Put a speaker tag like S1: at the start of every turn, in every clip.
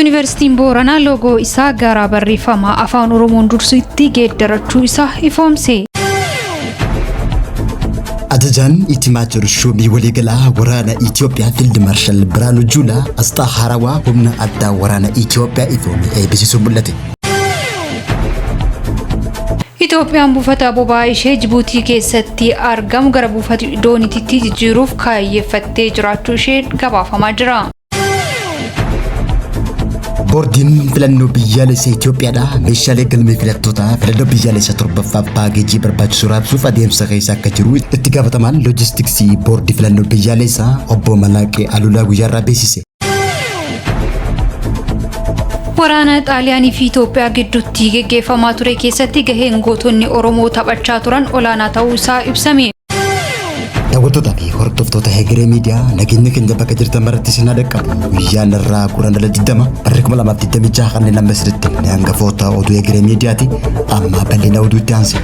S1: Yuunivarsiitiin Booranaa loogoo isaa gara barreeffama afaan Oromoon dursuutti geeddarachuu isaa ifoomse.
S2: Ajajaan itimaa jiru shubii waliigalaa waraana Itoophiyaa Fiild Maarshaal Biraanuu Juulaa asxaa haarawaa humna addaa waraana Itoophiyaa ifoome eebbisiisuu mul'ate.
S1: Itoophiyaan buufata boba'aa ishee Jibuutii keessatti argamu gara buufata dooniitti jijjiiruuf kaayeffattee jiraachuu ishee gabaafamaa jira.
S2: Boordiin filannoo biyyaalessaa Itoophiyaadhaa meeshaalee galmee filattootaa filannoo biyyaalessaa torbaffaaf paakeejii barbaachisu raabsuuf adeemsa keessa akka jiru itti gaafatamaan loojistiksii boordii filannoo biyyaalessaa obbo Malaaqee Alulaa guyyaarraa beeksise.
S1: Waraana Xaaliyaanii fi Itoophiyaa gidduutti geggeeffamaa ture keessatti gaheen gootonni Oromoo taphachaa turan olaanaa ta'uu isaa ibsame.
S2: Daawwattoota fi hordoftoota Hegeree Miidiyaa nageenya keenya bakka jirtan maratti sinaa dhaqqabu guyyaan irraa 20 barri 2026 kanneen amma sirriitti hangafoota oduu Hegeree Miidiyaati amma bal'ina oduutti aanse.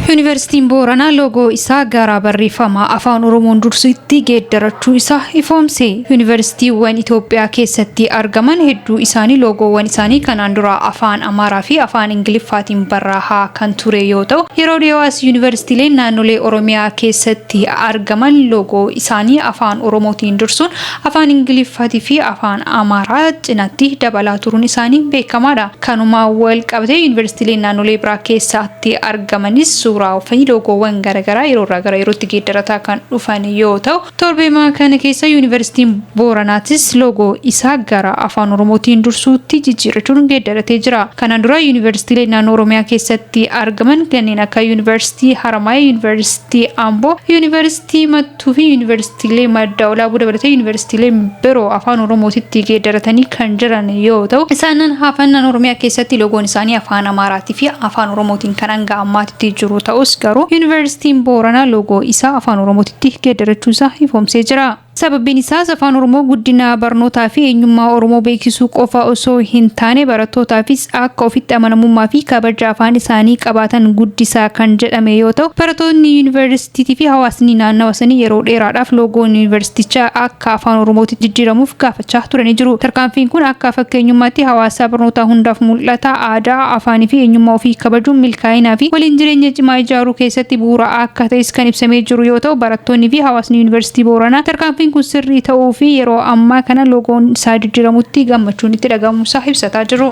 S1: Yuunivarsiitiin Booranaa loogoo isaa gara barreeffama afaan Oromoon dursuutti geeddarachuu isaa ifoomse. Yuunivarsiitiiwwan Itoophiyaa keessatti argaman hedduu isaanii loogoowwan isaanii kanaan dura afaan Amaaraa fi afaan Ingiliffaatiin barreeffamaa kan ture yoo ta'u, yeroo dhiyoos yuunivarsiitiileen naannolee Oromiyaa keessatti argaman loogoo isaanii afaan Oromootiin dursuun afaan Ingiliffaatii fi afaan Amaaraa cinaatti dabalaa turuun isaanii beekamaadha. Kanuma wal qabatee yuunivarsiitiileen naannolee biraa keessatti argamanis fi loogoowwan garaagaraa yeroo irraa gara yerootti geeddarataa kan dhufan yoo ta'u, torbeemaa kana keessa yuunivarsiitiin Booranaatis loogoo isaa gara afaan Oromootiin dursuutti jijjiirachuun geeddaratee jira. Kanaan dura yuunivarsiitiilee naannoo Oromiyaa keessatti argaman kanneen akka yuunivarsiitii Haramaayaa, yuunivarsiitii Amboo, yuunivarsiitii Mattuu fi yuunivarsiitiilee Madda Olaabuu dabalatee yuunivarsiitiilee biroo afaan Oromootitti geeddaratanii kan jiran yoo ta'u, isaanan hafan naannoo Oromiyaa keessatti loogoon isaanii afaan Amaaraatii fi afaan Oromootiin kan hanga ammaatti jiru ta'us garuu yuunivarsiitiin Booranaa loogoo isaa afaan Oromootitti geeddarachuu isaa ifoomsee jira. Sababbiin isaas afaan Oromoo guddina barnootaa fi eenyummaa Oromoo beeksisuu qofa osoo hin taane barattootaafis akka ofitti amanamummaa fi kabaja afaan isaanii qabaatan guddisaa kan jedhame yoo ta'u, barattoonni yuunivarsiitii fi hawaasni naannawa sanii yeroo dheeraadhaaf loogoon yuunivarsiitichaa akka afaan Oromootitti jijjiiramuuf gaafachaa turanii jiru. Tarkaanfiin kun akka fakkeenyummaatti hawaasa barnootaa hundaaf mul'ata aadaa, afaanii fi eenyummaa ofii kabajuun milkaa'inaa fi waliin jireenya cimaa ijaaruu keessatti bu'uura akka ta'es kan ibsamee jiru yoo ta'u, barattoonni fi hawaasni yuunivarsiitii Booranaa tarkaanfiin kun sirrii ta'uu fi yeroo ammaa kana loogoon isaa jijjiiramutti gammachuun itti dhagahamu isaa ibsataa jiru.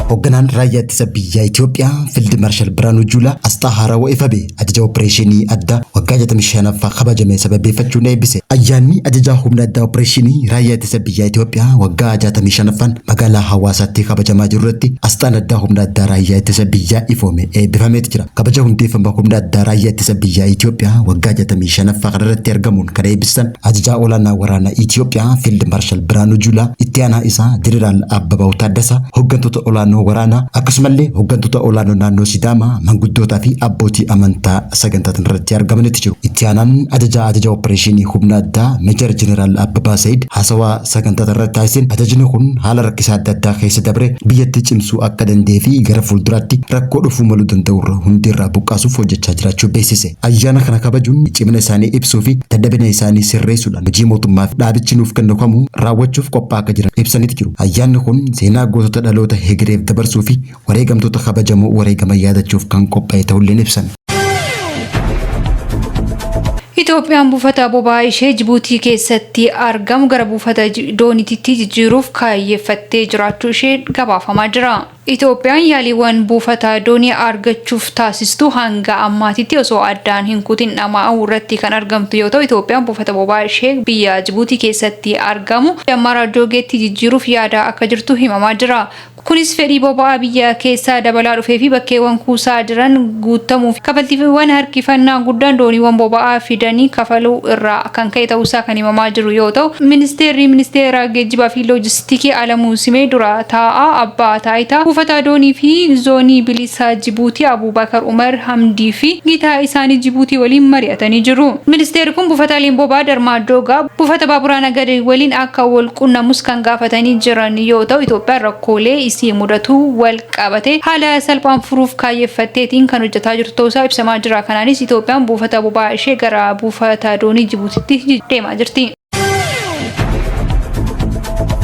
S2: Hoogganaan raayyaa ittisa biyyaa Itoophiyaa Fiild Maarshaal Biraanuu Juulaa asxaa haarawaa ifoome ajaja opereeshinii addaa waggaa 65ffaa kabajame sababeeffachuun eebbise. Ayyaanni ajajaa humna addaa opereeshinii raayyaa ittisa biyyaa Itoophiyaa waggaa 65ffaan magaalaa Hawaasaatti kabajamaa jiru irratti asxaan addaa humna addaa raayyaa ittisa biyyaa ifoome eebbifameeti jira. Kabaja hundeeffama humna addaa raayyaa ittisa biyyaa Itoophiyaa waggaa 65ffaa kanarratti argamuun kan eebbisan ajajaa olaanaa waraana Itoophiyaa Fiild Maarshaal Biraanuu Juulaa itti aanaa isaa Jeneraal Abbabaw Taaddasaa hooggantoota olaanoo waraanaa akkasumallee hooggantoota olaanoo naannoo Sidaamaa manguddootaa fi abbootii amantaa sagantaa irratti argamanitti jiru. Itti aanaan ajajaa opereeshinii humna addaa Meejar Jeneraal Abbabaa Said haasawaa sagantaa irratti taasisan ajajni kun haala rakkisaa adda addaa keessa dabre biyyatti cimsuu akka danda'ee fi gara fuulduraatti rakkoo dhufuu maluu danda'u hundirraa buqqaasuuf hojjechaa jiraachuu beeksise. Ayyaana kana kabajuun cimina isaanii ibsuu fi dadhabina isaanii sirreessuudhaan hojii mootummaa fi dhaabichi nuuf kennamu raawwachuuf qophaa'aa akka jiran ibsanitti jiru. Ayyaanni kun seenaa gootota dhaloota Hegereef dabarsuu fi wareegamtoota kabajamoo wareegama yaadachuuf kan qophaa'e ta'ullee ibsan.
S1: Itoophiyaan buufata boba'aa ishee Jibuutii keessatti argamu gara buufata dooniitti jijjiiruuf kaayeffattee jiraachuu ishee gabaafamaa jira. Itoophiyaan yaaliiwwan buufata doonii argachuuf taasistu hanga ammaatitti osoo addaan hin kutin dhama'uu irratti kan argamtu yoo ta'u, Itoophiyaan buufata boba'aa ishee biyya Jibuutii keessatti argamu Dammaraa Joogeetti jijjiiruuf yaada akka jirtu himamaa jira. Kunis fedhii boba'aa biyya keessaa dabalaa dhufee fi bakkeewwan kuusaa jiran guutamuuf kafaltiiwwan harkifannaa guddaan dooniiwwan boba'aa fidanii kafaluu irraa kan ka'e ta'uusaa kan himamaa jiru yoo ta'u, ministeera geejjibaa fi loojistiikii Alamuu Simee dura taa'aa abbaa taayitaa buufata doonii fi zoonii bilisaa Jibuutii Abubakar Umar Hamdii fi gitaa isaanii Jibuutii waliin mari'atanii jiru. Ministeerri kun buufataaleen boba'aa Darmaadoogaa buufata baaburaa Nagaadee waliin akka wal qunnamus kan gaafatanii jiran yoo ta'u, Itoophiyaan rakkoolee isii mudatu wal qabate haala salphaan furuuf kaayeffatteetiin kan hojjetaa jirtu ta'uusaa ibsamaa jira. Kanaanis Itoophiyaan buufata boba'aa ishee gara buufata doonii Jibuutiitti deemaa jirti.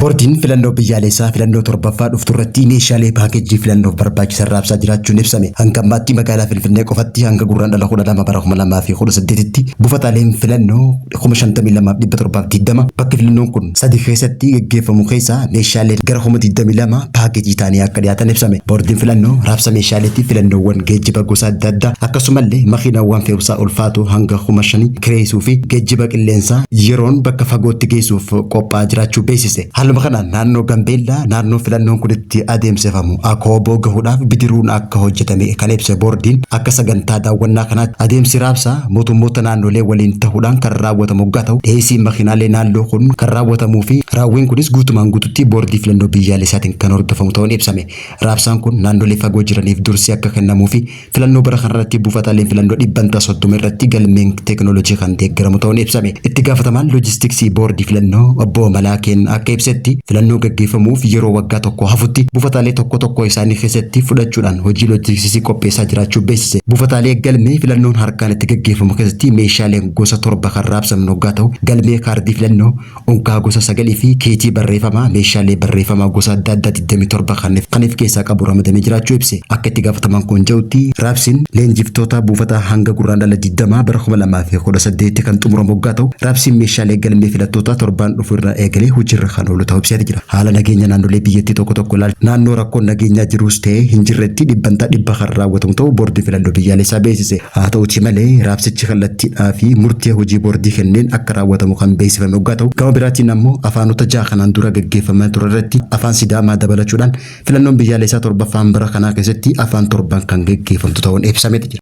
S2: Boordiin filannoo biyyaalessaa filannoo torbaffaa dhuftu irratti meeshaalee paakeejii filannoof barbaachisan raabsaa jiraachuun ibsame. Hanga ammaatti magaalaa Finfinnee qofatti hanga gurraandhala 12 bara 2018tti buufataaleen filannoo 52,720 bakka filannoon kun sadii keessatti gaggeeffamu keessaa meeshaalee gara 22 paakeejii ta'anii akka dhiyaatan ibsame. Boordiin filannoo raabsa meeshaaleetti filannoowwan geejjiba gosa adda addaa akkasumallee makiinawwan fe'umsaa ulfaatoo hanga 5,000 kireessuu fi geejjiba qilleensaa yeroon bakka fagootti geessuuf qophaa'aa jiraachuu beeksise. Haaluma kanaan naannoo Gambeellaa naannoo filannoon kun itti adeemsifamu akooboo gahuudhaaf bidiruun akka hojjetame kan ibse boordiin akka sagantaa daawwannaa kanaatti adeemsi raabsaa mootummoota naannolee waliin ta'uudhaan kan raawwatamu yoo ta'u dhiyeessii makiinaalee naannoo kun kan raawwatamuu fi raawwiin kunis guutumaan guututti boordii filannoo biyyaalessaatiin kan hordofamu ta'uun ibsame. Raabsaan kun naannolee fagoo jiraniif dursi akka kennamuu fi filannoo bara kanarratti buufataaleen filannoo 130 irratti galmeen teekinooloojii kan deeggaramu ta'uun ibsame. Itti gaafatamaan loojistiksii boordii filannoo obbo Malaakeen akka ibsetti filannoo gaggeeffamuuf yeroo waggaa tokko hafutti buufataalee tokko isaanii keessatti fudhachuudhaan hojii loojistiksii qopheessaa jiraachuu beeksise. Buufataalee galmee filannoon harkaan itti gaggeeffamu keessatti meeshaaleen gosa 7 kan raabsaman yoo ta'u galmee kaardii filannoo unkaa gosa 9 fi keetii barreeffamaa meeshaalee barreeffamaa gosa adda addaa 27 kan of keessaa qabu ramadamee jiraachuu ibse. Akka itti gaafatamaan kun jedhutti raabsiin leenjiftoota buufataa hanga gurraandhala 20 bara 2018 kan xumuramu yoo ta'u raabsiin meeshaalee galmee filattoota torbaan dhufu irraa eegalee hojiirra kan oolu ta'uu ibsee jira. Haala nageenya naannolee biyyattii tokko laal naannoo rakkoon nageenyaa jirus ta'ee hin jirretti dhibba kan raawwatamu ta'uu boordii filannoo biyyaalessaa beeksise. Haa ta'uuti malee raabsichi kallattiidhaa fi murtee hojii boordii kenneen akka raawwatamu kan beeksifame yoo ta'u gama biraatiin ammoo afaanota 6 kanaan dura gaggeeffamaa ture irratti afaan Sidaamaa dabalachuudhaan filannoon biyyaalessaa torbaffaan bara kanaa keessatti afaan 7 kan gaggeeffamtu ta'uun ibsamee jira.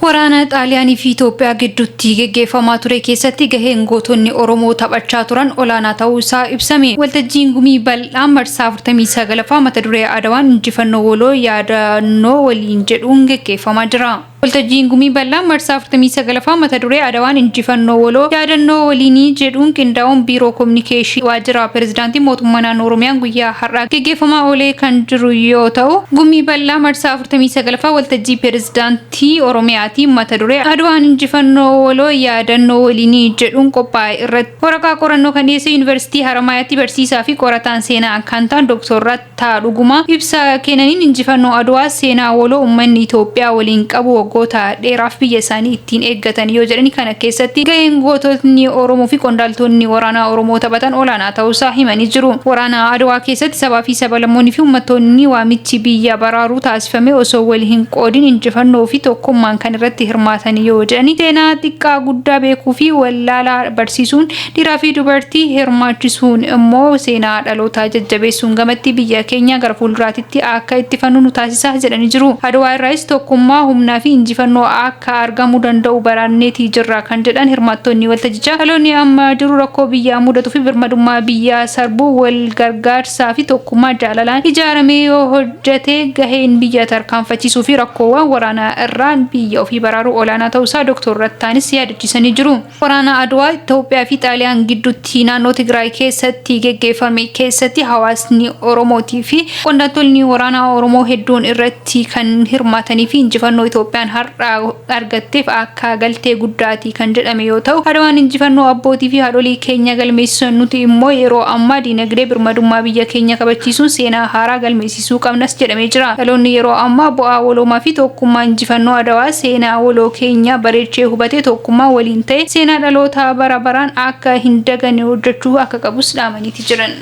S1: Waraana Xaaliyaanii fi Itoophiyaa gidduutti gaggeeffamaa ture keessatti gaheen gootonni Oromoo taphachaa turan olaanaa ta'uu isaa ibsame. Waltajjiin gumii bal'aa marsaa 49ffaa mata duree Adawaan injifannoo waloo yaadannoo waliin jedhuun gaggeeffamaa jira. Waltajjiin gumii bal'aa marsaa 49ffaa mata duree Adawaan injifannoo waloo yaadannoo waliin jedhuun qindaa'uun biiroo kominikeeshinii waajjira pirezidaantii mootummaa naannoo Oromiyaan guyyaa har'aa gaggeeffamaa oolee kan jiru yoo ta'u gumii bal'aa marsaa 49ffaa waltajjii pirezidaantii Oromiyaa mata duree Adawaan injifannoo waloo yaadannoo waliin jedhuun qophaa'e irratti waraqaa qorannoo kan dhiyeesse Yuunivarsiitii Haramayaatti barsiisaa fi qorataan seenaa kan ta'an Dr. Rattaa Dhugumaa ibsa kennaniin injifannoo Adawaa seenaa waloo uummanni Itoophiyaa waliin qabu waggoota dheeraaf biyya isaanii ittiin eeggatan yoo jedhani kana keessatti gaheen gootonni Oromoo fi qondaaltonni waraanaa Oromoo taphatan olaanaa ta'uusaa himanii jiru. Waraana Adawaa keessatti sabaa fi sablammoonni fi uummattoonni waamichi biyya baraaruu taasifame osoo wal hin qoodin injifannoo fi tokkummaan kan irratti hirmaatan yoo jedhani seenaa xiqqaa guddaa beekuu fi wallaalaa barsiisuun dhiiraa fi dubartii hirmaachisuun immoo seenaa dhalootaa jajjabeessuun gamatti biyya keenya gara fuulduraatti akka itti fannu nu taasisaa jedhanii jiru. Adawaa irraas tokkummaa humnaa fi injifannoo akka argamuu danda'u baranneetii jirra kan jedhan hirmaattonni waltajjichaa dhaloonni amma jiru rakkoo biyyaa mudatu fi birmadummaa biyyaa sarbuu wal gargaarsaa fi tokkummaa jaalalaan ijaaramee yoo hojjete gaheen biyya tarkaanfachiisuu fi rakkoowwan waraanaa irraan biyya ofii baraaruu olaanaa ta'uusaa Dr. Rattaanis yaadachiisanii jiru. Waraana Adawaa Itoophiyaa fi Xaaliyaan gidduutti naannoo Tigraay keessatti gaggeeffame keessatti hawaasni Oromootii fi qondaaltonni waraanaa Oromoo hedduun irratti kan hirmaatanii fi injifannoo Itoophiyaan har'a argatteef akka galtee guddaati kan jedhame yoo ta'u Adawaan injifannoo abbootii fi haadholii keenya galmeessisan nuti immoo yeroo ammaa diinagdee birmadummaa biyya keenya kabachiisuun seenaa haaraa galmeessisuu qabnas jedhamee jira. Dhaloonni yeroo ammaa bu'aa waloomaa fi tokkummaa injifannoo Adawaa seenaa waloo keenya bareechee hubatee tokkummaa waliin ta'e seenaa dhaloota bara baraan akka hin daganne hojjechuu akka qabus dhaamaniiti jiran.